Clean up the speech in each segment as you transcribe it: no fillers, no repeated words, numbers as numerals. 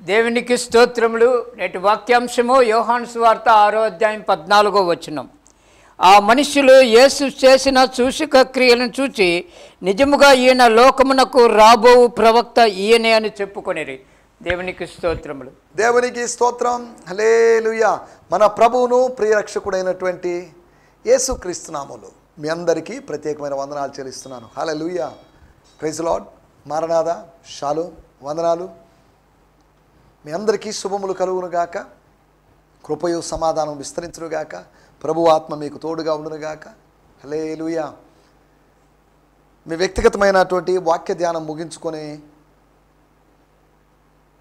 దేవునికి స్తోత్రములు. నేటి వాక్యాంశము యోహాను సువార్త 6వ అధ్యాయం 14వ వచనం. ఆ మనుషులు యేసు చేసిన సూచక క్రియలను చూచి నిజముగా ఈయన లోకమునకు రాబోవు ప్రవక్త ఈయనే అని చెప్పుకొనిరి. దేవునికి స్తోత్రములు. దేవునికి స్తోత్రం. హల్లెలూయా. మన ప్రభువును ప్రియరక్షకుడైనటువంటి యేసుక్రీస్తు నామములో మీ అందరికీ ప్రత్యేకమైన వందనాలు చెల్లిస్తున్నాను. Hallelujah. Praise lord. Maranatha. Shalom. వందనాలు. మీ అందరికీ శుభములు కలుగునుగాక. కృపయు సమాధానం విస్తరించునుగాక. ప్రభు ఆత్మ మీకు తోడుగా ఉండునుగాక. హల్లెలూయా. మీ వ్యక్తిగతమైనటువంటి వాక్య ధ్యానం ముగించుకొని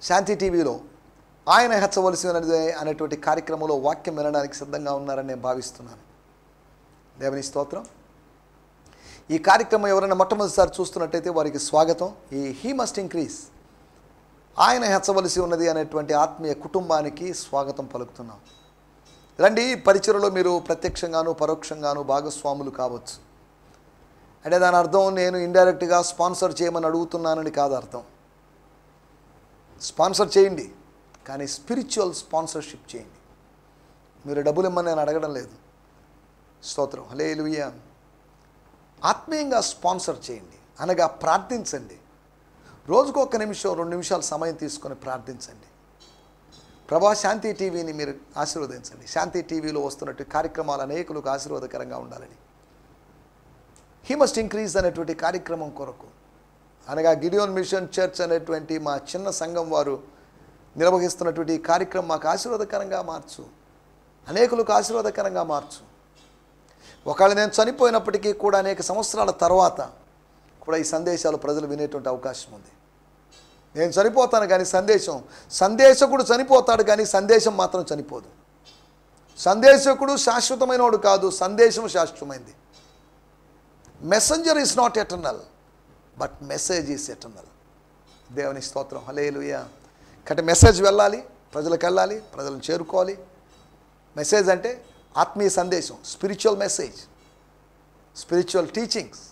శాంతి టీవీలో ఆయన హెచ్చవలసి ఉన్నది అనేటువంటి కార్యక్రమంలో వాక్యం వినడానికి సిద్ధంగా ఉన్నారని నేను భావిస్తున్నాను. దేవుని స్తోత్రం. ఈ కార్యక్రమం ఎవరైనా మొట్టమొదటిసారి చూస్తున్నట్టయితే వారికి స్వాగతం. ఈ హీ మస్ట్ ఇంక్రీజ్, ఆయన హెచ్చవలసి ఉన్నది అనేటువంటి ఆత్మీయ కుటుంబానికి స్వాగతం పలుకుతున్నాం. రండి, పరిచయలో మీరు ప్రత్యక్షంగాను పరోక్షంగాను భాగస్వాములు కావచ్చు. అంటే దాని అర్థం నేను ఇండైరెక్ట్గా స్పాన్సర్ చేయమని అడుగుతున్నానని కాదు అర్థం. స్పాన్సర్ చేయండి, కానీ స్పిరిచువల్ స్పాన్సర్షిప్ చేయండి. మీరు డబ్బులు ఇమ్మని నేను అడగడం లేదు. స్తోత్రం. హల్లెలూయా. ఆత్మీయంగా స్పాన్సర్ చేయండి, అనగా ప్రార్థించండి. రోజుకు 1 నిమిషం 2 నిమిషాలు సమయం తీసుకొని ప్రార్థించండి. ప్రభా శాంతి టీవీని మీరు ఆశీర్వదించండి. శాంతి టీవీలో వస్తున్నట్టు కార్యక్రమాలు అనేకులకు ఆశీర్వాదకరంగా ఉండాలని హీ మస్ట్ ఇంక్రీజ్ అనేటువంటి కార్యక్రమం కొరకు, అనగా గిడియోన్ మిషన్ చర్చ్ అనేటువంటి మా చిన్న సంఘం వారు నిర్వహిస్తున్నటువంటి ఈ కార్యక్రమం మాకు ఆశీర్వాదకరంగా మార్చు, అనేకులకు ఆశీర్వాదకరంగా మార్చు. ఒకవేళ నేను చనిపోయినప్పటికీ కూడా అనేక సంవత్సరాల తర్వాత కూడా ఈ సందేశాలు ప్రజలు వినేటువంటి అవకాశం ఉంది. నేను చనిపోతాను కానీ సందేశకుడు చనిపోతాడు కానీ సందేశం మాత్రం చనిపోదు. సందేశకుడు శాశ్వతమైన వాడు కాదు, సందేశం శాశ్వతమైంది. Messenger is not eternal, but message is eternal. దేవుని స్తోత్రం. హల్లెలూయా. కాబట్టి మెసేజ్ వెళ్ళాలి, ప్రజలకు వెళ్ళాలి, ప్రజలను చేరుకోవాలి. మెసేజ్ అంటే ఆత్మీయ సందేశం, spiritual message, spiritual teachings,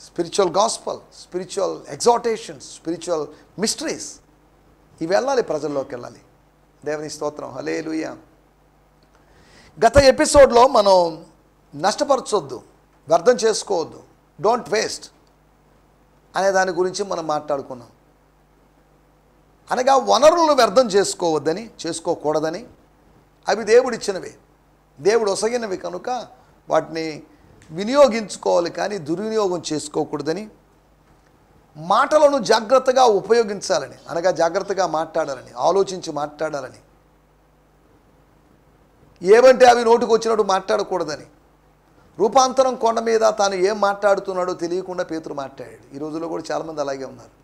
spiritual gospel, spiritual exhortations, spiritual mysteries, ఇవి వెళ్ళాలి, ప్రజల్లోకి వెళ్ళాలి. దేవుని స్తోత్రం. హల్లెలూయా. గత ఎపిసోడ్లో మనం నష్టపరచొద్దు, వ్యర్థం చేసుకోవద్దు, డోంట్ వేస్ట్ అనే దాని గురించి మనం మాట్లాడుకున్నాం. అనగా వనరులను వ్యర్థం చేసుకోకూడదని, అవి దేవుడిచ్చినవి, దేవుడు ఒసగినవి కనుక వాటిని వినియోగించుకోవాలి కానీ దుర్వినియోగం చేసుకోకూడదని, మాటలను జాగ్రత్తగా ఉపయోగించాలని, అనగా జాగ్రత్తగా మాట్లాడాలని, ఆలోచించి మాట్లాడాలని, ఏవంటే అవి నోటికి వచ్చినట్టు మాట్లాడకూడదని, రూపాంతరం కొండ మీద తాను ఏం మాట్లాడుతున్నాడో తెలియకుండా పేతురు మాట్లాడాడు. ఈ రోజుల్లో కూడా చాలామంది అలాగే ఉన్నారు.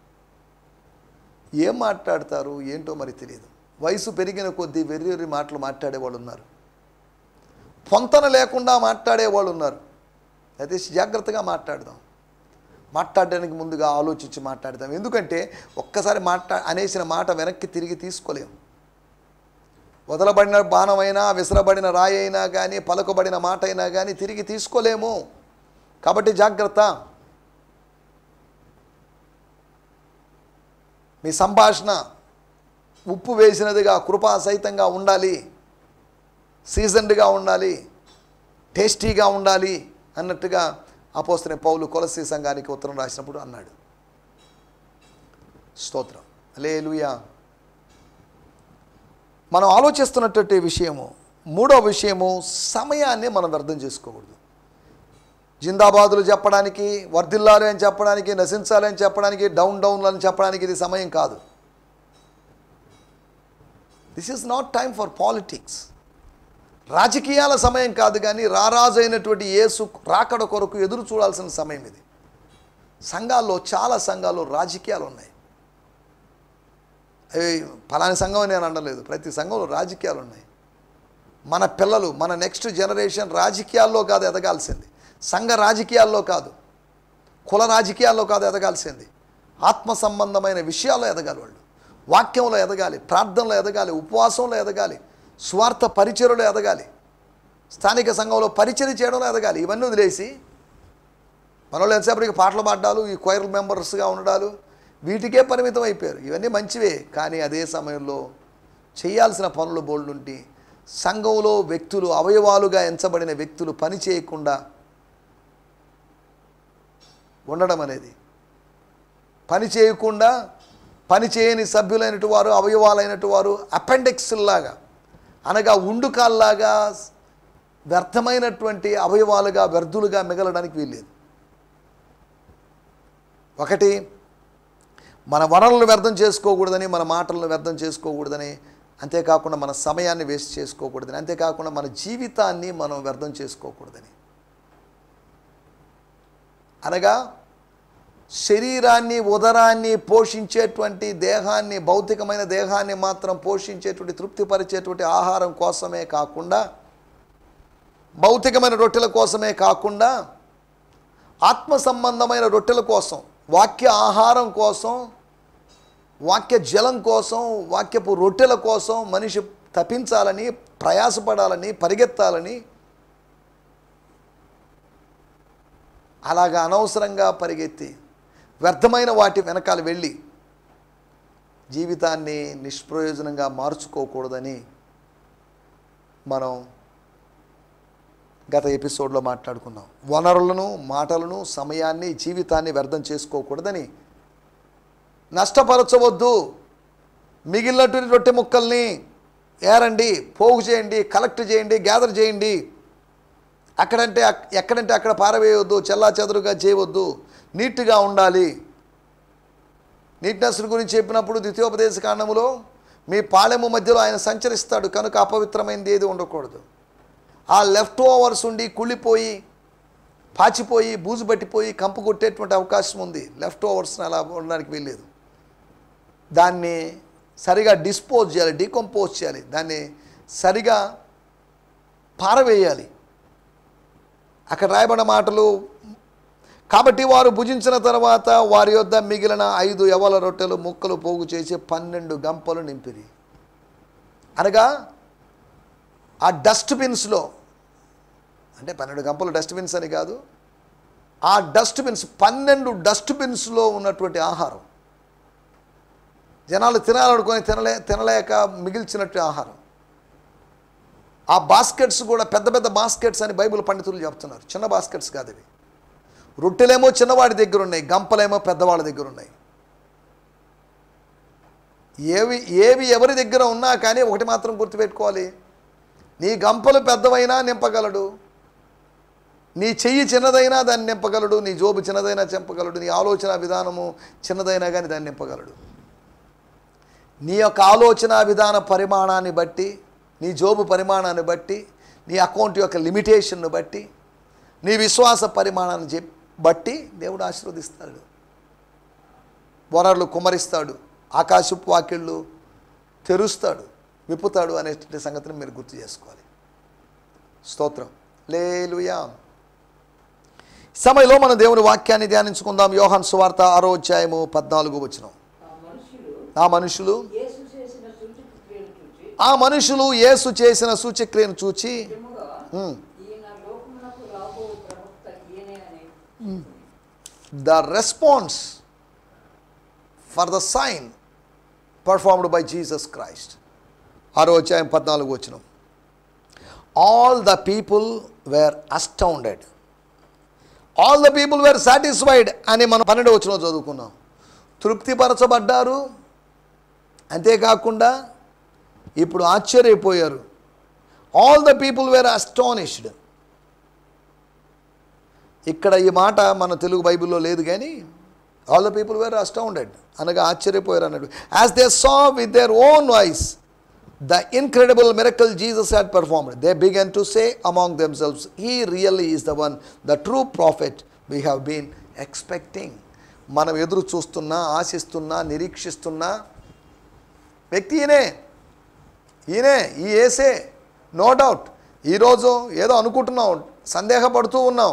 ఏం మాట్లాడతారు ఏంటో మరి తెలియదు. వయసు పెరిగిన కొద్దీ వెర్రి మాటలు మాట్లాడేవాళ్ళు ఉన్నారు, పొంతన లేకుండా మాట్లాడేవాళ్ళు ఉన్నారు. అయితే జాగ్రత్తగా మాట్లాడడానికి ముందుగా ఆలోచించి మాట్లాడదాం. ఎందుకంటే ఒక్కసారి అనేసిన మాట వెనక్కి తిరిగి తీసుకోలేము. వదలబడిన బాణమైనా, విసరబడిన రాయి అయినా కానీ, పలకబడిన మాట అయినా కానీ తిరిగి తీసుకోలేము. కాబట్టి జాగ్రత్త. మీ సంభాషణ ఉప్పు వేసినదిగా కృపాసహితంగా ఉండాలి, సీజన్డ్గా ఉండాలి, టేస్టీగా ఉండాలి అన్నట్టుగా అపోస్తలుడైన పౌలు కొలస్సీ సంఘానికి ఉత్తరం రాసినప్పుడు అన్నాడు. స్తోత్రం. హల్లెలూయా. మనం ఆలోచిస్తున్నటువంటి విషయము, 3వ విషయము, సమయాన్ని మనం వ్యర్థం చేసుకోకూడదు. జిందాబాదులు చెప్పడానికి, వర్ధిల్లాలి అని చెప్పడానికి, నశించాలి అని చెప్పడానికి, డౌన్ అని చెప్పడానికి ఇది సమయం కాదు. This is not time for politics. రాజకీయాల సమయం కాదు, కానీ రారాజు అయినటువంటి యేసు రాకడ కొరకు ఎదురు చూడాల్సిన సమయం ఇది. సంఘాల్లో, చాలా సంఘాల్లో రాజకీయాలు ఉన్నాయి. ఫలాని సంఘం నేను అనలేదు, ప్రతి సంఘంలో రాజకీయాలు ఉన్నాయి. మన పిల్లలు, మన నెక్స్ట్ జనరేషన్ రాజకీయాల్లో కాదు ఎదగాల్సింది, సంఘ రాజకీయాల్లో కాదు, కుల రాజకీయాల్లో కాదు ఎదగాల్సింది, ఆత్మ సంబంధమైన విషయాల్లో ఎదగాలి. వాళ్ళు వాక్యంలో ఎదగాలి, ప్రార్థనలో ఎదగాలి, ఉపవాసంలో ఎదగాలి, స్వార్థ పరిచర్యలో ఎదగాలి, స్థానిక సంఘంలో పరిచర్య చేయడంలో ఎదగాలి. ఇవన్నీ వదిలేసి మనలో ఎంతసేపటికి పాటలు పాడాలు, ఈ క్వైర్ మెంబర్స్గా ఉండడాలు, వీటికే పరిమితం అయిపోయారు. ఇవన్నీ మంచివే, కానీ అదే సమయంలో చేయాల్సిన పనులు బోల్డుంటి సంఘంలో వ్యక్తులు, అవయవాలుగా ఎంచబడిన వ్యక్తులు పని చేయకుండా ఉండడం అనేది, పని చేయకుండా పని చేయని సభ్యులైనటు వారు, అవయవాలైనటు వారు అపెండిక్స్లాగా, అనగా ఉండుకాల్లాగా వ్యర్థమైనటువంటి అవయవాలుగా, వ్యర్థులుగా మిగలడానికి వీల్లేదు. ఒకటి, మన వనరులను వ్యర్థం చేసుకోకూడదని, మన మాటలను వ్యర్థం చేసుకోకూడదని, అంతేకాకుండా మన సమయాన్ని వేస్ట్ చేసుకోకూడదని, అంతేకాకుండా మన జీవితాన్ని మనం వ్యర్థం చేసుకోకూడదని. అనగా శరీరాన్ని, ఉదరాన్ని పోషించేటువంటి దేహాన్ని, భౌతికమైన దేహాన్ని మాత్రం పోషించేటువంటి, తృప్తిపరిచేటువంటి ఆహారం కోసమే కాకుండా, భౌతికమైన రొట్టెల కోసమే కాకుండా, ఆత్మ సంబంధమైన రొట్టెల కోసం, వాక్య ఆహారం కోసం, వాక్య జలం కోసం, వాక్యపు రొట్టెల కోసం మనిషి తపించాలని, ప్రయాసపడాలని, పరిగెత్తాలని, అలాగా అనవసరంగా పరిగెత్తి వ్యర్థమైన వాటి వెనకాల వెళ్ళి జీవితాన్ని నిష్ప్రయోజనంగా మార్చుకోకూడదని మనం గత ఎపిసోడ్లో మాట్లాడుకున్నాం. వనరులను, మాటలను, సమయాన్ని, జీవితాన్ని వ్యర్థం చేసుకోకూడదని, నష్టపరచవద్దు, మిగిలినటువంటి రొట్టె ముక్కల్ని ఏరండి, పోగు చేయండి, కలెక్ట్ చేయండి, గ్యాదర్ చేయండి, ఎక్కడంటే అక్కడ పారవేయవద్దు, చెల్లా చెదరుగా చేయవద్దు, నీట్గా ఉండాలి. నీట్నెస్ గురించి చెప్పినప్పుడు ద్వితీయోపదేశ కాండములో మీ పాళెము మధ్యలో ఆయన సంచరిస్తాడు కనుక అపవిత్రమైనది ఏది ఉండకూడదు. ఆ లెఫ్ట్ ఓవర్స్ ఉండి కుళ్ళిపోయి, పాచిపోయి, బూజు పట్టిపోయి కంపు కొట్టేటువంటి అవకాశం ఉంది. లెఫ్ట్ ఓవర్స్ని అలా ఉండడానికి వీల్లేదు. దాన్ని సరిగా డిస్పోజ్ చేయాలి, డీకంపోజ్ చేయాలి, దాన్ని సరిగా పారవేయాలి. అక్కడ రాయబడిన మాటలు, కాబట్టి వారు భుజించిన తర్వాత వారి యొద్ద మిగిలిన 5 యవల రొట్టెలు ముక్కలు పోగు చేసి 12 గంపలు నింపిరి. అనగా ఆ డస్ట్బిన్స్లో, అంటే 12 గంపలు డస్ట్బిన్స్ అని కాదు, ఆ డస్ట్బిన్స్ 12 డస్ట్బిన్స్లో ఉన్నటువంటి ఆహారం, జనాలు తినాలనుకొని తినలేక మిగిల్చినట్టు ఆహారం. ఆ బాస్కెట్స్ కూడా పెద్ద పెద్ద బాస్కెట్స్ అని బైబిల్ పండితులు చెప్తున్నారు. చిన్న బాస్కెట్స్ కాదు ఇవి. రొట్టెలేమో చిన్నవాడి దగ్గర ఉన్నాయి, గంపలేమో పెద్దవాళ్ళ దగ్గర ఉన్నాయి. ఏవి ఎవరి దగ్గర ఉన్నా కానీ ఒకటి మాత్రం గుర్తుపెట్టుకోవాలి, నీ గంపలు పెద్దవైనా నింపగలడు, నీ చెయ్యి చిన్నదైనా దాన్ని నింపగలడు, నీ జోబు చిన్నదైనా చెప్పగలడు, నీ ఆలోచన విధానము చిన్నదైనా కానీ దాన్ని నింపగలడు. నీ యొక్క ఆలోచన విధాన పరిమాణాన్ని బట్టి, నీ జోబు పరిమాణాన్ని బట్టి, నీ అకౌంట్ యొక్క లిమిటేషన్ను బట్టి, నీ విశ్వాస పరిమాణాన్ని బట్టి దేవుడు ఆశీర్వదిస్తాడు, వనరులు కుమ్మరిస్తాడు, ఆకాశపు వాకిళ్ళు తెరుస్తాడు, విప్పుతాడు అనేటువంటి సంగతిని మీరు గుర్తు చేసుకోవాలి. స్తోత్రం, హల్లెలూయా. సమయంలో మనం దేవుని వాక్యాన్ని ధ్యానించుకుందాం. యోహాను సువార్త 6వ అధ్యాయము 14వ వచనం. ఆ మనుషులు యేసు చేసిన సూచక్రియను చూచి the response for the sign performed by Jesus Christ. 6వ అధ్యాయం 14వ వచనం. All the people were astounded. All the people were satisfied అని మనం 12వ వచనం చదువుకున్నాం. తృప్తిపరచబడ్డారు, అంతేకాకుండా ఇప్పుడు ఆశ్చర్యపోయారు. All the people were astonished. ఇక్కడ ఈ మాట మన తెలుగు బైబిల్లో లేదు కానీ all the people were astounded అనగా ఆశ్చర్యపోయారు అన్నాడు. As they saw with their own voice the incredible miracle Jesus had performed, they began to say among themselves, he really is the one, the true prophet we have been expecting. మనం ఎదురు చూస్తున్నా, ఆశిస్తున్నా, నిరీక్షిస్తున్నా వ్యక్తి ఈయనే, ఈ యేసే, no doubt. ఈరోజు ఏదో అనుకుంటున్నాం, సందేహపడుతూ ఉన్నాం.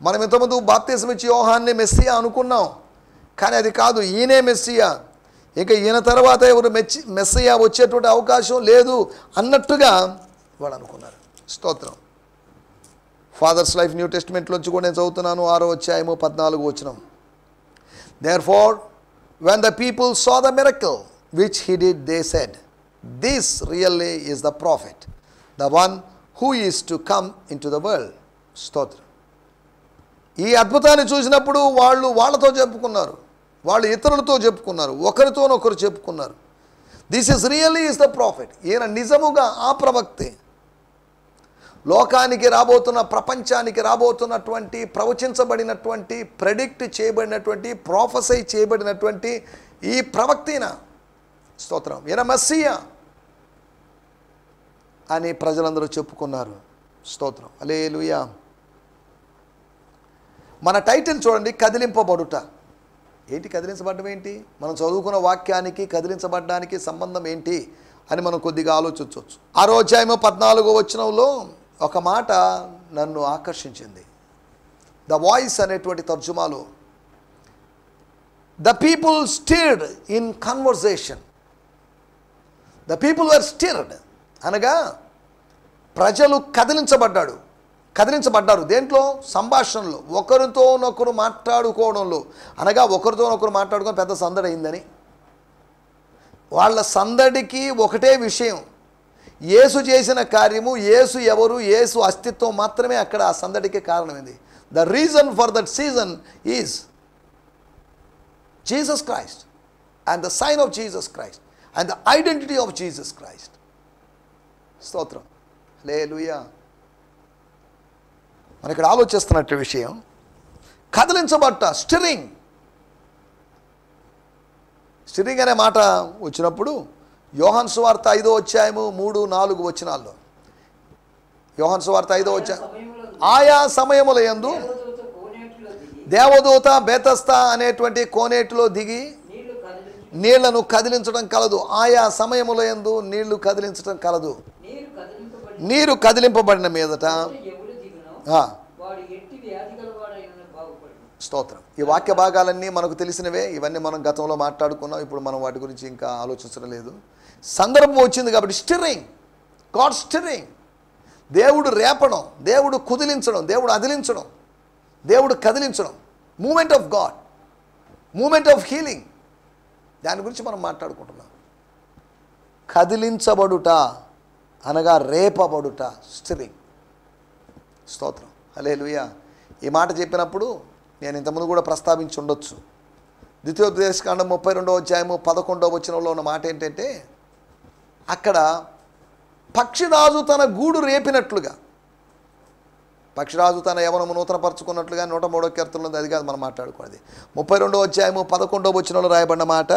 మనం ఇంతకుముందు బాప్తిసం ఇచ్చి యోహాన్ని మెస్సియా అనుకున్నాం, కానీ అది కాదు, ఈయనే మెస్సియా. ఇక ఈయన తర్వాత ఎవరు మెస్సియా వచ్చేటువంటి అవకాశం లేదు అన్నట్టుగా వాళ్ళు అనుకున్నారు. స్తోత్రం. ఫాదర్స్ లైఫ్ న్యూ టెస్టిమెంట్లోంచి కూడా నేను చదువుతున్నాను, 6వ అధ్యాయము 14వ వచనం. Therefore when the people saw the miracle which he did, they said, this really is the prophet, the one who is to come into the world. స్తోత్రం. ఈ అద్భుతాన్ని చూసినప్పుడు వాళ్ళు వాళ్ళతో చెప్పుకున్నారు, వాళ్ళు ఇతరులతో చెప్పుకున్నారు, ఒకరితోనొకరు చెప్పుకున్నారు, this is really is the profit. ఈయన నిజముగా ఆ ప్రవక్తే. లోకానికి రాబోతున్న, ప్రపంచానికి రాబోతున్నటువంటి, ప్రవచించబడినటువంటి, ప్రెడిక్ట్ చేయబడినటువంటి, ప్రొఫెసై చేయబడినటువంటి ఈ ప్రవక్తీన. స్తోత్రం. ఈయన మెస్సియా అని ప్రజలందరూ చెప్పుకున్నారు. స్తోత్రం. హల్లెలూయా. మన టైటిల్ చూడండి, కదిలింపబడుట. ఏంటి కదిలించబడడం ఏంటి? మనం చదువుకున్న వాక్యానికి కదిలించబడడానికి సంబంధం ఏంటి అని మనం కొద్దిగా ఆలోచించవచ్చు. 6వ అధ్యాయము 14వ వచనంలో ఒక మాట నన్ను ఆకర్షించింది. ద వాయిస్ అనేటువంటి తర్జుమాలో, the people stirred in conversation. The people were stirred అనగా ప్రజలు కదిలించబడ్డారు. దేంట్లో? సంభాషణలో, ఒకరితోనొకరు మాట్లాడుకోవడంలో. అనగా ఒకరితోనొకరు మాట్లాడుకొని పెద్ద సందడి అయిందని. వాళ్ళ సందడికి ఒకటే విషయం, యేసు చేసిన కార్యము, యేసు ఎవరు, యేసు అస్తిత్వం మాత్రమే అక్కడ ఆ సందడికి కారణమైంది. The reason for that season is Jesus Christ and the sign of Jesus Christ and the identity of Jesus Christ. స్తోత్రం. హల్లెలూయా. మనం ఇక్కడ ఆలోచిస్తున్నట్టు విషయం, కదిలించబట్ట, స్టిరింగ్ అనే మాట వచ్చినప్పుడు యోహాను సువార్త 5వ అధ్యాయము 3-4 వచనాల్లో, యోహాను సువార్త 5వ అధ్యాయం, ఆయా సమయముల యందు దేవదూత బేతస్తా అనేటువంటి కోనేటిలో దిగి నీళ్లను కదిలించడం కలదు. ఆయా సమయముల యందు నీళ్లు కదిలించడం కలదు. నీరు కదిలింపబడిన మీదట. స్తోత్రం. ఈ వాక్య భాగాలన్నీ మనకు తెలిసినవే, ఇవన్నీ మనం గతంలో మాట్లాడుకున్నాం. ఇప్పుడు మనం వాటి గురించి ఇంకా ఆలోచించడం లేదు. సందర్భం వచ్చింది కాబట్టి స్టిరింగ్, గాడ్ స్టిరింగ్. దేవుడు రేపడం, దేవుడు కుదిలించడం, దేవుడు అదిలించడం, దేవుడు కదిలించడం. Moment of God, moment of healing, దాని గురించి మనం మాట్లాడుకుంటున్నాం. కదిలించబడుట అనగా రేపబడుట, స్టిరింగ్. స్తోత్రం. హల్లెలూయా. ఈ మాట చెప్పినప్పుడు నేను ఇంతకుముందు కూడా ప్రస్తావించి ఉండొచ్చు. ద్వితీయోపదేశకాండం 32వ అధ్యాయము 11వ వచనంలో ఉన్న మాట ఏంటంటే, అక్కడ పక్షిరాజు తన గూడు రేపినట్లుగా, పక్షిరాజు తన యవనము నూతనపరచుకున్నట్లుగా 103వ కీర్తనలో, అది కాదు మనం మాట్లాడుకున్నది. 32వ అధ్యాయము 11వ వచనంలో రాయబడిన మాట,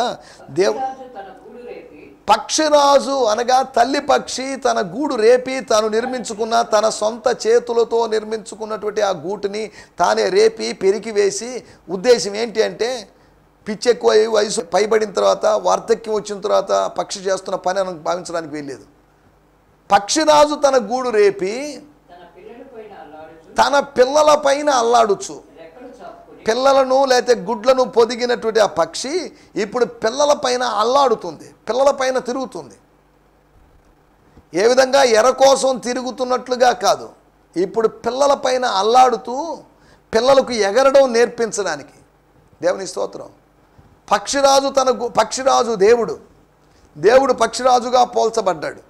పక్షిరాజు అనగా తల్లి పక్షి తన గూడు రేపి తాను నిర్మించుకున్న, తన సొంత చేతులతో నిర్మించుకున్నటువంటి ఆ గూటిని తానే రేపి పెరికి వేసి, ఉద్దేశం ఏంటి అంటే, పిచ్చెక్కువ వయసు పైబడిన తర్వాత, వార్ధక్యం వచ్చిన తర్వాత పక్షి చేస్తున్న పని అని భావించడానికి వీల్లేదు. పక్షిరాజు తన గూడు రేపి తన పిల్లల పైన అల్లాడుచు, పిల్లలను లేకపోతే గుడ్లను పొదిగినటువంటి ఆ పక్షి ఇప్పుడు పిల్లల పైన అల్లాడుతుంది, పిల్లల పైన తిరుగుతుంది. ఏ విధంగా ఎర కోసం తిరుగుతున్నట్లుగా కాదు, ఇప్పుడు పిల్లల పైన అల్లాడుతూ పిల్లలకు ఎగరడం నేర్పించడానికి. దేవుని స్తోత్రం. పక్షిరాజు పక్షిరాజు దేవుడు పక్షిరాజుగా పోల్చబడ్డాడు.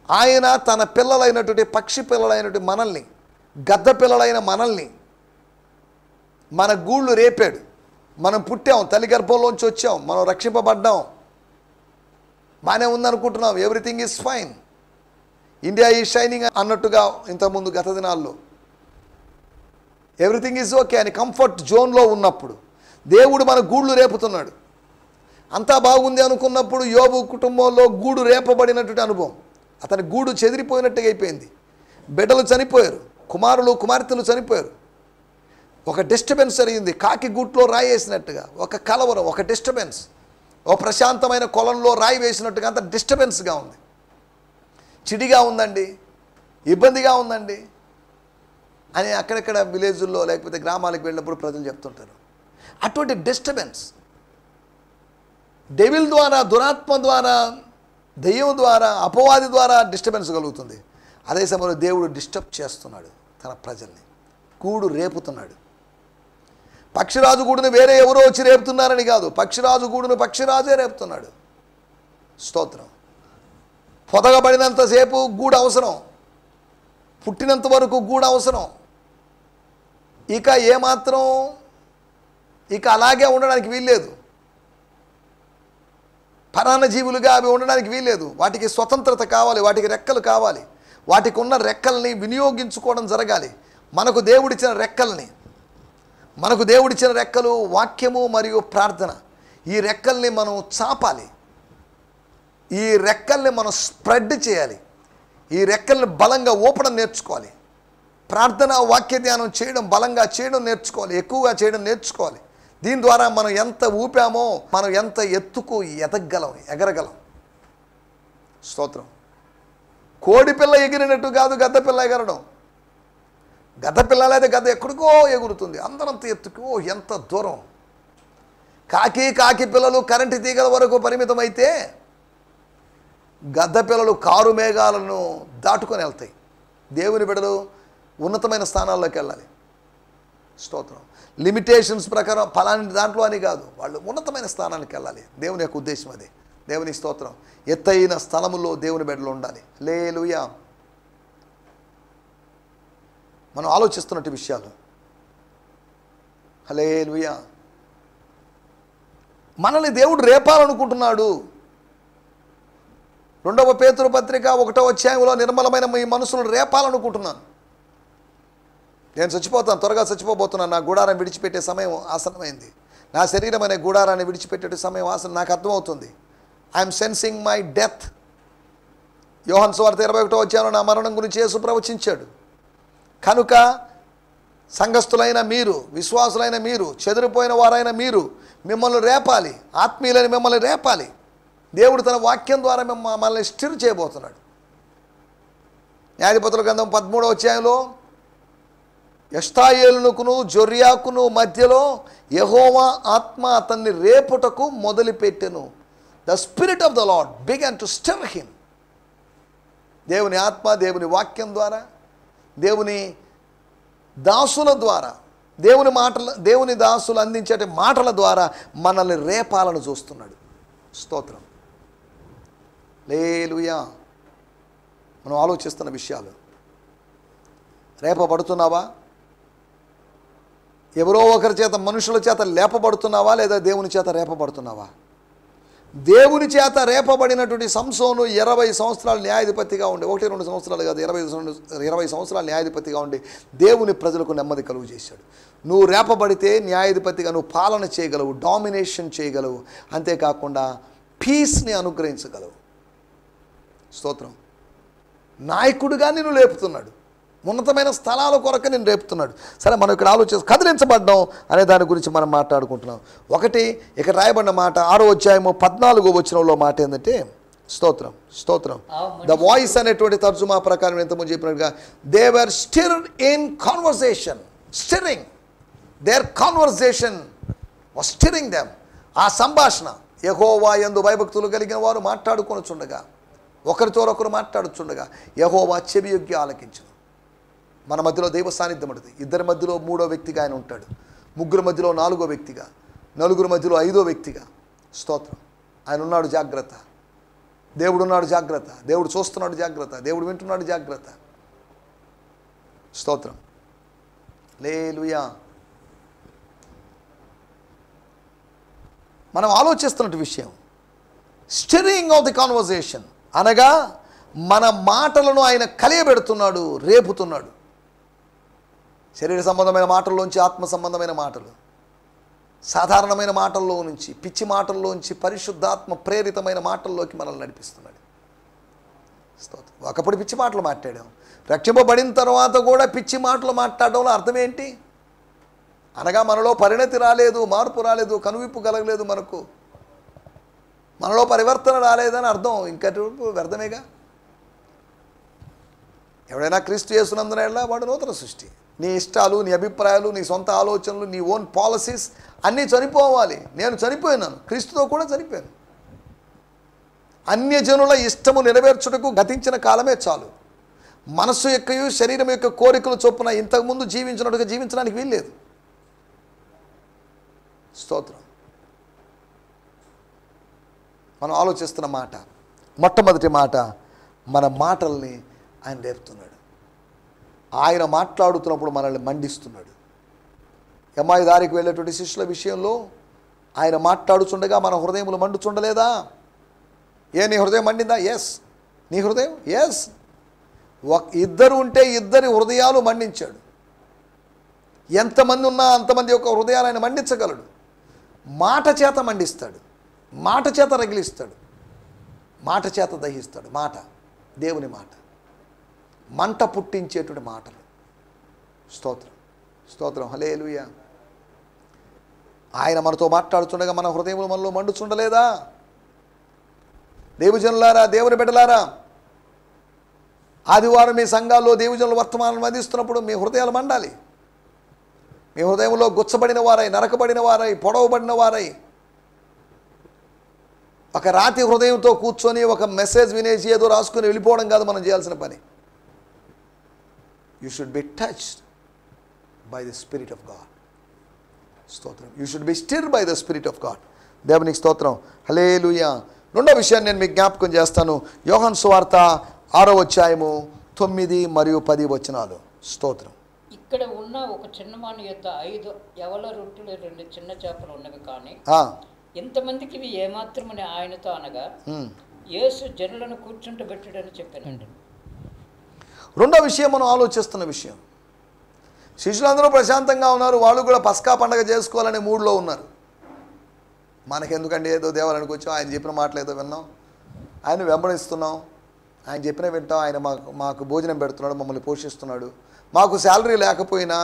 ఆయన తన పిల్లలైనటువంటి, పక్షి పిల్లలైనటువంటి మనల్ని, గద్ద పిల్లలైన మనల్ని మన గూళ్ళు రేపాడు. మనం పుట్టాం, తల్లి గర్భంలోంచి వచ్చాం, మనం రక్షింపబడ్డాం, బాగానే ఉందనుకుంటున్నాం, everything is fine, India is shining అన్నట్టుగా ఇంతకుముందు గత దినాల్లో ఎవ్రీథింగ్ ఈజ్ ఓకే అని కంఫర్ట్ జోన్లో ఉన్నప్పుడు దేవుడు మన గూళ్ళు రేపుతున్నాడు. అంతా బాగుంది అనుకున్నప్పుడు యోబు కుటుంబంలో గూడు రేపబడినటువంటి అనుభవం, అతని గూడు చెదిరిపోయినట్టుగా అయిపోయింది. బిడ్డలు చనిపోయారు, కుమారులు కుమార్తెలు చనిపోయారు. ఒక డిస్టర్బెన్స్ జరిగింది, కాకి గూట్లో రాయి వేసినట్టుగా, ఒక కలవరం, ఒక డిస్టర్బెన్స్, ఒక ప్రశాంతమైన కొలంలో రాయి వేసినట్టుగా అంత డిస్టర్బెన్స్గా ఉంది, చిడిగా ఉందండి, ఇబ్బందిగా ఉందండి అని అక్కడక్కడ విలేజుల్లో లేకపోతే గ్రామాలకు వెళ్ళినప్పుడు ప్రజలు చెప్తుంటారు. అటువంటి డిస్టర్బెన్స్ డెవిల్ ద్వారా, దురాత్మ ద్వారా, దెయ్యం ద్వారా, అపవాది ద్వారా డిస్టర్బెన్స్ కలుగుతుంది. అదే సమయంలో దేవుడు డిస్టర్బ్ చేస్తున్నాడు తన ప్రజల్ని, గూడు రేపుతున్నాడు. పక్షిరాజు గూడును వేరే ఎవరో వచ్చి రేపుతున్నారని కాదు, పక్షిరాజు గూడును పక్షిరాజే రేపుతున్నాడు. స్తోత్రం. పొదగబడినంతసేపు గూడు అవసరం, పుట్టినంత వరకు గూడు అవసరం. ఇక ఏమాత్రం ఇక అలాగే ఉండడానికి వీల్లేదు. పరాన్నజీవులుగా అవి ఉండడానికి వీల్లేదు. వాటికి స్వతంత్రత కావాలి, వాటికి రెక్కలు కావాలి. వాటికి ఉన్న రెక్కల్ని వినియోగించుకోవడం జరగాలి. మనకు దేవుడిచ్చిన రెక్కలు వాక్యము మరియు ప్రార్థన. ఈ రెక్కల్ని మనం చాపాలి, ఈ రెక్కల్ని మనం స్ప్రెడ్ చేయాలి, ఈ రెక్కల్ని బలంగా ఊపడం నేర్చుకోవాలి. ప్రార్థన వాక్య ధ్యానం చేయడం, బలంగా చేయడం నేర్చుకోవాలి, ఎక్కువగా చేయడం నేర్చుకోవాలి. దీని ద్వారా మనం ఎంత ఊపామో మనం ఎంత ఎత్తుకు ఎగరగలం. స్తోత్రం. కోడిపిల్ల ఎగిరినట్టు కాదు గద్దపిల్ల ఎగరడం. గద్దపిల్ల లేదా గద్ద ఎక్కడికో ఎగురుతుంది, అందరంత ఎత్తుకు, ఎంత దూరం. కాకి పిల్లలు కరెంటు తీగల వరకు పరిమితమైతే గద్ద పిల్లలు కారు మేఘాలను దాటుకొని వెళ్తాయి. దేవుని బిడ్డలు ఉన్నతమైన స్థానాల్లోకి వెళ్ళాలి. స్తోత్రం. లిమిటేషన్స్ ప్రకారం ఫలాని దాంట్లో అని కాదు, వాళ్ళు ఉన్నతమైన స్థానానికి వెళ్ళాలి. దేవుని యొక్క ఉద్దేశం అదే. దేవుని స్తోత్రం. ఎత్తైన స్థలములో దేవుని బిడ్డలు ఉండాలి. హల్లెలూయా. మనం ఆలోచిస్తున్నట్టు విషయాలు. హల్లెలూయా. మనల్ని దేవుడు రేపాలనుకుంటున్నాడు. 2వ పేతురు పత్రిక 1వ అధ్యాయంలో నిర్మలమైన మీ మనసును రేపాలనుకుంటున్నాను. నేను చచ్చిపోతాను, త్వరగా చచ్చిపోబోతున్నాను. నా గుడారం విడిచిపెట్టే సమయం ఆసన్నమైంది. నా శరీరం అనే గుడారాన్ని విడిచిపెట్టే సమయం నాకు అర్థమవుతుంది. I'm sensing my death. యోహాను సువార్త 21వ అధ్యాయంలో నా మరణం గురించి యేసు ప్రవచించాడు. కనుక సంఘస్థులైన మీరు, విశ్వాసులైన మీరు, చెదిరిపోయిన వారైన మీరు మిమ్మల్ని రేపాలి, ఆత్మీయులని మిమ్మల్ని రేపాలి. దేవుడు తన వాక్యం ద్వారా మనల్ని స్టిర్ చేయబోతున్నాడు. న్యాయాధిపతుల గ్రంథం 13వ అధ్యాయంలో ఎష్తాయేలునుకును జొర్యాకును మధ్యలో యెహోవా ఆత్మ అతన్ని రేపుటకు మొదలుపెట్టెను. The spirit of the lord began to stir him. దేవుని ఆత్మ దేవుని వాక్యం ద్వారా, దేవుని దాసుల ద్వారా, దేవుని దాసులు అందించే మాటల ద్వారా మనల్ని రేపాలను చూస్తున్నాడు. స్తోత్రం. హల్లెలూయా. మనం ఆలోచిస్తున్న విషయాలు. రేపబడుతున్నావా? ఎవరో ఒకరి చేత, మనుషుల చేత లేపబడుతున్నావా, లేదా దేవుని చేత రేపబడుతున్నావా? దేవుని చేత రేపబడినటువంటి సంసోను 20 సంవత్సరాలు న్యాయాధిపతిగా ఉండి, 1-2 సంవత్సరాలు కాదు, 20 సంవత్సరాలు న్యాయాధిపతిగా ఉండి దేవుని ప్రజలకు నెమ్మది కలుగు చేశాడు. నువ్వు రేపబడితే న్యాయాధిపతిగా నువ్వు పాలన చేయగలవు, డామినేషన్ చేయగలవు, అంతేకాకుండా పీస్ని అనుగ్రహించగలవు. స్తోత్రం. నాయకుడిగా నిన్ను లేపుతున్నాడు, ఉన్నతమైన స్థలాల కొరకు నేను రేపుతున్నాడు. సరే, మనం ఇక్కడ కదిలించబడ్డాం అనే దాని గురించి మనం మాట్లాడుకుంటున్నాం. ఒకటి ఇక్కడ రాయబడిన మాట 6వ అధ్యాయము 14వ వచనంలో మాట ఏంటంటే, స్తోత్రం స్తోత్రం. ద వాయిస్ అనేటువంటి తర్జుమా ప్రకారం ఎంతమంది చెప్పినట్టుగా, they were stirred in conversation. Stirring, their conversation was stirring them. ఆ సంభాషణ, యెహోవా యందు భయభక్తులు కలిగిన వారు మాట్లాడుకొనుచుండగా, ఒకరితో ఒకరు మాట్లాడుచుండగా యెహోవా చెవియొగ్గి ఆలకించును. మన మధ్యలో దైవ సాన్నిధ్యం ఉంటుంది. 2 మధ్యలో 3వ వ్యక్తిగా ఆయన ఉంటాడు, 3 మధ్యలో 4వ వ్యక్తిగా, 4 మధ్యలో 5వ వ్యక్తిగా. స్తోత్రం. ఆయన ఉన్నాడు, జాగ్రత్త. దేవుడు ఉన్నాడు, జాగ్రత్త. దేవుడు చూస్తున్నాడు, జాగ్రత్త. దేవుడు వింటున్నాడు, జాగ్రత్త. స్తోత్రం. హల్లెలూయా. మనం ఆలోచిస్తున్నట్టు విషయం స్టిరింగ్ ఆఫ్ ది కాన్వర్సేషన్ అనగా మన మాటలను ఆయన కలియబెడుతున్నాడు, రేపుతున్నాడు. శరీర సంబంధమైన మాటల్లోంచి ఆత్మ సంబంధమైన మాటలు, సాధారణమైన మాటల్లో నుంచి, పిచ్చి మాటల్లోంచి పరిశుద్ధాత్మ ప్రేరితమైన మాటల్లోకి మనల్ని నడిపిస్తున్నాడు. స్తోత్రం. ఒకప్పుడు పిచ్చి మాటలు మాట్లాడాం, రక్షింపబడిన తర్వాత కూడా పిచ్చి మాటలు మాట్లాడడంలో అర్థం ఏంటి? అనగా మనలో పరిణతి రాలేదు, మార్పు రాలేదు, కనువిప్పు కలగలేదు, మనలో పరివర్తన రాలేదని అర్థం. ఇంకా వ్యర్థమేగా. ఎవడైనా క్రీస్తు యేసునందున ఎడల వాడు నూతన సృష్టి. నీ ఇష్టాలు, నీ అభిప్రాయాలు, నీ సొంత ఆలోచనలు, నీ ఓన్ పాలసీస్ అన్నీ చనిపోవాలి. నేను చనిపోయినాను, క్రీస్తుతో కూడా చనిపోయాను. అన్యజనుల ఇష్టము నెరవేర్చుటకు గతించిన కాలమే చాలు. మనస్సు యొక్కయు శరీరం యొక్క కోరికలు చొప్పున ఇంతకుముందు జీవించినట్టుగా జీవించడానికి వీల్లేదు. స్తోత్రం. మనం ఆలోచిస్తున్న మాట, మొట్టమొదటి మాట, మన మాటల్ని ఆయన రేపుతున్నాడు. ఆయన మాట్లాడుతున్నప్పుడు మనల్ని మండిస్తున్నాడు. ఎమ్మాయి దారికి వెళ్ళేటువంటి శిష్యుల విషయంలో ఆయన మాట్లాడుచుండగా మన హృదయములు మండుచుండలేదా? నీ హృదయం మండిందా? ఎస్. నీ హృదయం? ఎస్. ఇద్దరు ఉంటే ఇద్దరి హృదయాలు మండించాడు. ఎంతమంది ఉన్నా అంతమంది యొక్క హృదయాలు ఆయన మండించగలడు. మాట చేత మండిస్తాడు, మాట చేత రగిలిస్తాడు, మాట చేత దహిస్తాడు. మాట, దేవుని మాట, మంట పుట్టించేటువంటి మాటలు. స్తోత్రం, స్తోత్రం, హల్లెలూయా. ఆయన మనతో మాట్లాడుతుండగా మన హృదయములు మనలో మండుచుండలేదా? దేవుజనులారా, దేవుని బిడ్డలారా, ఆదివారం మీ సంఘాల్లో దేవుజనులు వర్తమానం అందిస్తున్నప్పుడు మీ హృదయాలు మండాలి. మీ హృదయంలో గుచ్చబడిన వారై, నరకబడిన వారై, పొడవబడిన వారై, ఒక రాతి హృదయంతో కూర్చొని ఒక మెసేజ్ వినేసి ఏదో రాసుకొని వెళ్ళిపోవడం కాదు మనం చేయాల్సిన పని. You should be touched by the spirit of God. స్తోత్రం. You should be stirred by the spirit of God. దేవునికి స్తోత్రం, హల్లెలూయా. రెండో విషయాన్ని నేను మీకు జ్ఞాపకం చేస్తాను. యోహాను సువార్త 6వ అధ్యాయము 9 మరియు 10 వచనాలు. స్తోత్రం. ఇక్కడ ఉన్న ఒక చిన్నమాను యొక్క 5 యవల రొట్టెలు 2 చిన్న చేపలు ఉన్నవి, కానీ ఇంతమందికి ఇవి ఏమాత్రమని ఆయనతో అనగా యేసు జనులను కూర్చుంటబెట్టడని చెప్పానండి. రెండో విషయం మనం ఆలోచిస్తున్న విషయం, శిష్యులందరూ ప్రశాంతంగా ఉన్నారు. వాళ్ళు కూడా పస్కా పండగ చేసుకోవాలనే మూడ్లో ఉన్నారు. మనకెందుకండి, ఏదో దేవాలయానికి వచ్చాం, ఆయన చెప్పిన మాటలు ఏదో విన్నాం, ఆయన వెంబడిస్తున్నాం, ఆయన చెప్పిన వింటాం, ఆయన మాకు భోజనం పెడుతున్నాడు, మమ్మల్ని పోషిస్తున్నాడు. మాకు శాలరీ లేకపోయినా,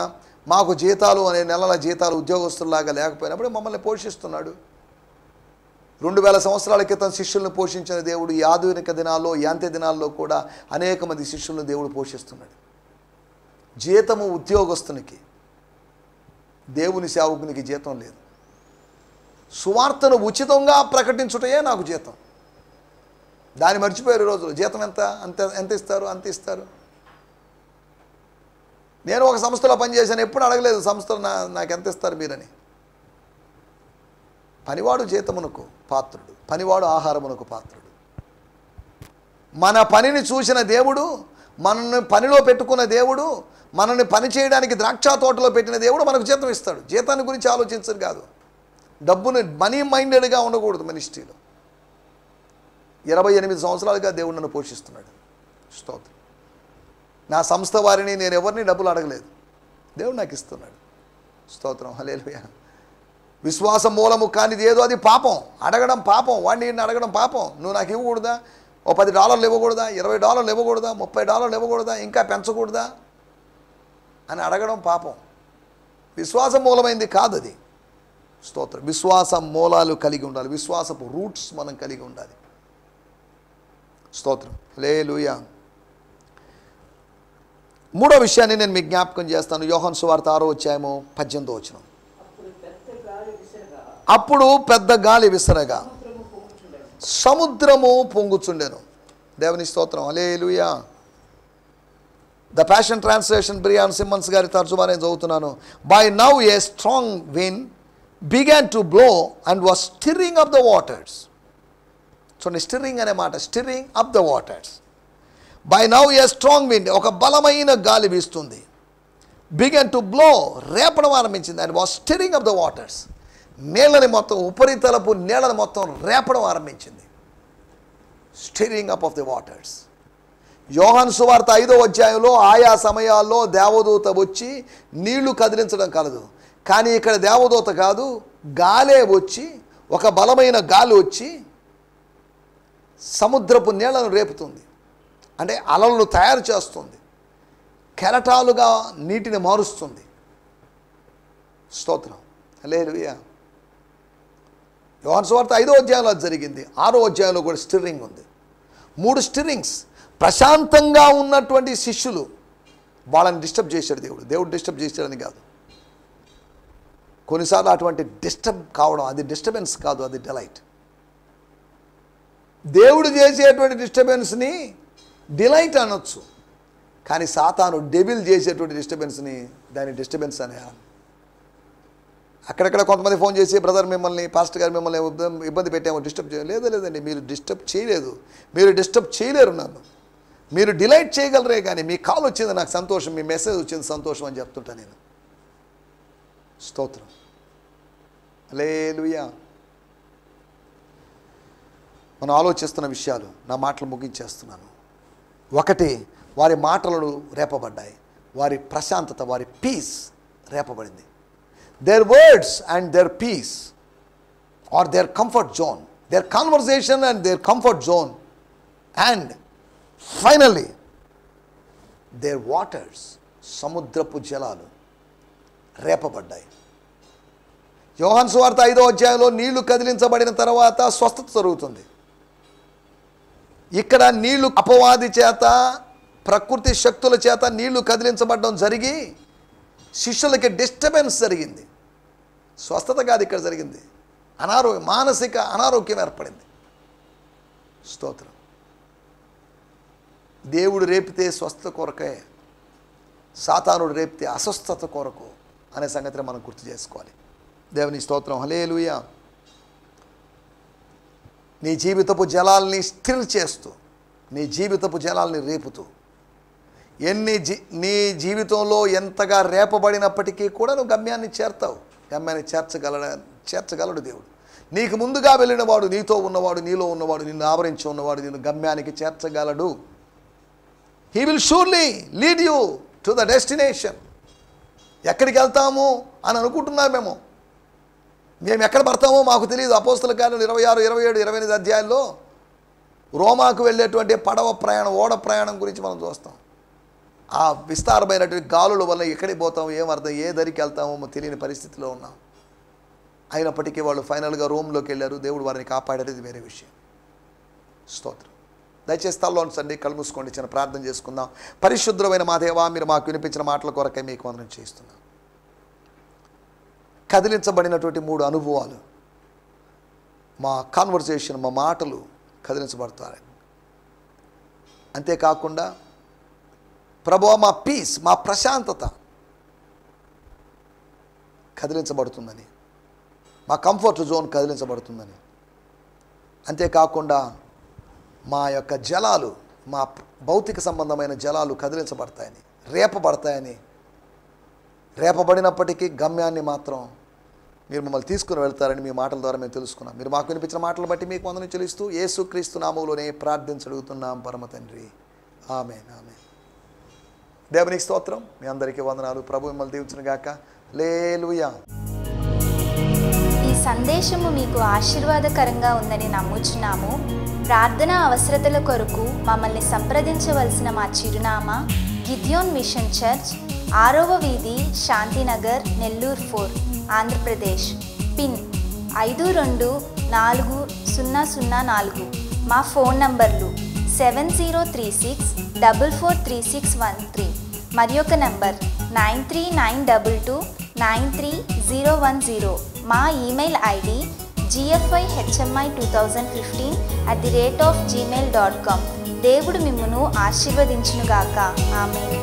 మాకు జీతాలు అనే నెలల జీతాలు ఉద్యోగస్తుల్లాగా లేకపోయినప్పుడు మమ్మల్ని పోషిస్తున్నాడు. 2000 సంవత్సరాల క్రితం శిష్యులను పోషించిన దేవుడు ఈ ఆధునిక దినాల్లో, ఈ అంత్య దినాల్లో కూడా అనేక మంది శిష్యులను దేవుడు పోషిస్తున్నాడు. జీతము ఉద్యోగస్తునికి, దేవుని సేవకునికి జీతం లేదు. సువార్తను ఉచితంగా ప్రకటించుటయే నాకు జీతం. దాన్ని మర్చిపోయారు ఈ రోజులు. జీతం ఎంత ఇస్తారు, అంత ఇస్తారు. నేను ఒక సంస్థలో పనిచేశాను, ఎప్పుడు అడగలేదు సంస్థలో నాకు ఎంత ఇస్తారు మీరని. పనివాడు జీతమునకు పాత్రుడు, పనివాడు ఆహారమునకు పాత్రుడు. మన పనిని చూసిన దేవుడు, మనల్ని పనిలో పెట్టుకున్న దేవుడు, మనల్ని పని చేయడానికి ద్రాక్ష తోటలో పెట్టిన దేవుడు మనకు జీతం ఇస్తాడు. జీతాన్ని గురించి ఆలోచించరు కాదు. డబ్బుని మనీ మైండెడ్గా ఉండకూడదు మినిస్ట్రీలో. 28 సంవత్సరాలుగా దేవుడు నన్ను పోషిస్తున్నాడు. స్తోత్రం. నా సంస్థ వారిని నేను ఎవరిని డబ్బులు అడగలేదు, దేవుడు నాకు ఇస్తున్నాడు. స్తోత్రం, హల్లెలూయా. విశ్వాసం మూలము కానిది ఏదో అది పాపం. అడగడం పాపం, వాడిని అడగడం పాపం. నువ్వు నాకు ఇవ్వకూడదా? ఓ $10 ఇవ్వకూడదా? $20 ఇవ్వకూడదా? $30 ఇవ్వకూడదా? ఇంకా పెంచకూడదా అని అడగడం పాపం. విశ్వాసం మూలమైంది కాదు అది. స్తోత్రం. విశ్వాసం మూలాలు కలిగి ఉండాలి, విశ్వాసపు రూట్స్ మనం కలిగి ఉండాలి. స్తోత్రం, హల్లెలూయా. మూడో విషయాన్ని నేను మీకు జ్ఞాపకం చేస్తాను. యోహాను సువార్త 6వ అధ్యాయము 18వ వచనం. అప్పుడు పెద్ద గాలి విసరగా సముద్రము పొంగుచుండెను. దేవుని స్తోత్రం, hallelujah. The passion translation Brian Simmons గారి తర్జుమా నేను చదువుతున్నాను. By now a strong wind began to blow and was stirring up the waters. చూడండి, స్టిర్రింగ్ అనే మాట, stirring up the waters. By now a strong wind, ఒక బలమైన గాలి వీస్తుంది. బిగన్ టు బ్లో, రేపడం ఆరంభించింది. And was stirring up the waters, నీళ్ళని మొత్తం, ఉపరితలపు నీళ్ళని మొత్తం రేపడం ఆరంభించింది. Stirring up of the waters. యోహాను సువార్త 5వ అధ్యాయంలో ఆయా సమయాల్లో దేవదూత వచ్చి నీళ్లు కదిలించడం కలదు. కానీ ఇక్కడ దేవదూత కాదు, గాలే వచ్చి, ఒక బలమైన గాలి వచ్చి సముద్రపు నీళ్లను రేపుతుంది. అంటే అలలను తయారు చేస్తుంది, కెరటాలుగా నీటిని మారుస్తుంది. స్తోత్రం, హల్లెలూయా. యోహాను సువార్త 5వ అధ్యాయంలో జరిగింది, 6వ అధ్యాయంలో కూడా స్టిర్రింగ్ ఉంది. 3 స్టిర్రింగ్స్. ప్రశాంతంగా ఉన్నటువంటి శిష్యులు, వాళ్ళని డిస్టర్బ్ చేశాడు దేవుడు. దేవుడు డిస్టర్బ్ చేశాడని కాదు, కొన్నిసార్లు అటువంటి డిస్టర్బ్ కావడం అది డిస్టర్బెన్స్ కాదు, అది డిలైట్. దేవుడు చేసేటువంటి డిస్టర్బెన్స్ని డిలైట్ అనొచ్చు, కానీ సాతాను డెవిల్ చేసేటువంటి డిస్టర్బెన్స్ని దాని డిస్టర్బెన్స్ అనే. అక్కడక్కడ కొంతమంది ఫోన్ చేసి బ్రదర్ మిమ్మల్ని పాస్టర్ గారు మిమ్మల్ని ఇబ్బంది పెట్టాము, డిస్టర్బ్ చేయాలి. లేదండి, మీరు డిస్టర్బ్ చేయలేదు, మీరు డిస్టర్బ్ చేయలేరు నన్ను. మీరు డిలైట్ చేయగలరే కానీ మీ కాల్ వచ్చింది నాకు సంతోషం, మీ మెసేజ్ వచ్చింది సంతోషం అని చెప్తుంటా నేను. స్తోత్రం. హల్లెలూయా. మనం ఆలోచిస్తున్న విషయాలు, నా మాటలు ముగించేస్తున్నాను. ఒకటి, వారి మాటలు రేపబడ్డాయి, వారి ప్రశాంతత, వారి piece రేపబడింది. their words and their peace or their comfort zone, their conversation and their comfort zone, and finally their waters, సముద్రపు జలాలు రేపబడ్డాయి. యోహాను సువార్త 5వ అధ్యాయంలో నీళ్లు కదిలించబడిన తర్వాత స్వస్థత జరుగుతుంది. ఇక్కడ నీళ్లు అపవాది చేత, ప్రకృతి శక్తుల చేత నీళ్లు కదిలించబడడం జరిగి శిష్యులకి డిస్టర్బెన్స్ జరిగింది. స్వస్థత కాదు ఇక్కడ జరిగింది, అనారోగ్యం, మానసిక అనారోగ్యం ఏర్పడింది. స్తోత్రం. దేవుడు రేపితే స్వస్థత కొరకే, సాతానుడు రేపితే అస్వస్థత కొరకు అనే సంగతిని మనం గుర్తు చేసుకోవాలి. దేవుని స్తోత్రం. హల్లెలూయా. నీ జీవితపు జలాల్ని స్టిర్ చేస్తూ, నీ జీవితపు జలాల్ని రేపుతూ, నీ జీవితంలో ఎంతగా రేపబడినప్పటికీ కూడా నువ్వు గమ్యాన్ని చేరుతావు. గమ్యాన్ని చేర్చగలడు దేవుడు. నీకు ముందుగా వెళ్ళినవాడు, నీతో ఉన్నవాడు, నీలో ఉన్నవాడు, నిన్ను ఆవరించి ఉన్నవాడు నిన్ను గమ్యానికి చేర్చగలడు. He will surely lead you to the destination. ఎక్కడికి వెళ్తాము అని అనుకుంటున్నామేమో, మేము ఎక్కడ పడతామో మాకు తెలియదు. అపోస్తల కార్యాలు 26, 27, 28 అధ్యాయాల్లో రోమాకు వెళ్ళేటువంటి పడవ ప్రయాణం, ఓడ ప్రయాణం గురించి మనం చూస్తాం. ఆ విస్తారమైనటువంటి గాలుల వల్ల ఎక్కడికి పోతామో ఏమర్థం, ఏ దరికి వెళ్తామో తెలియని పరిస్థితిలో ఉన్నాం. అయినప్పటికీ వాళ్ళు ఫైనల్గా రోమ్లోకి వెళ్ళారు. దేవుడు వారిని కాపాడేది వేరే విషయం. స్తోత్రం. దయచేసి తల్లో ఉంచండి, కళ్ళు మూసుకోండి, చిన్న ప్రార్థన చేసుకుందాం. పరిశుద్ధమైన మా దేవా, మీరు మాకు వినిపించిన మాటల కొరకే మీకు వందనం చేస్తున్నాం. కదిలించబడినటువంటి 3 అనుభవాలు, మా కాన్వర్సేషన్, మా మాటలు కదిలించబడతాయి. అంతేకాకుండా ప్రభువా, మా పీస్, మా ప్రశాంతత కదిలించబడుతుందని, మా కంఫర్ట్ జోన్ కదిలించబడుతుందని, అంతేకాకుండా మా యొక్క జలాలు, మా భౌతిక సంబంధమైన జలాలు కదిలించబడతాయని, రేపబడతాయని, రేపబడినప్పటికీ గమ్యాన్ని మాత్రం మీరు మమ్మల్ని తీసుకుని వెళ్తారని మీ మాటల ద్వారా మేము తెలుసుకున్నాం. మీరు మాకు వినిపించిన మాటలు బట్టి మీకు వందనం చెల్లిస్తూ యేసుక్రీస్తు నామములోనే ప్రార్థించడుగుతున్నాం పరమ తండ్రి. ఆమేన్, ఆమేన్. దేవునికి స్తోత్రం. మీ అందరికీ వందనాలు. ప్రభు మిమ్మల్ని దీవించును గాక. హల్లెలూయా. ఈ సందేశము మీకు ఆశీర్వాదకరంగా ఉందని నమ్ముచున్నాము. ప్రార్థన అవసరతల కొరకు మమ్మల్ని సంప్రదించవలసిన మా చిరునామా గిద్యోన్ మిషన్ చర్చ్, 6వ వీధి, శాంతినగర్, నెల్లూరు 4, ఆంధ్రప్రదేశ్. పిన్ 524004. మా ఫోన్ నంబర్లు 7036443613 మరి ఒక నంబర్ 9392293010. మా ఈమెయిల్ ఐడి gfihmi2015@gmail.com. దేవుడు మిమ్మును ఆశీర్వదించునుగాక. ఆమేన్.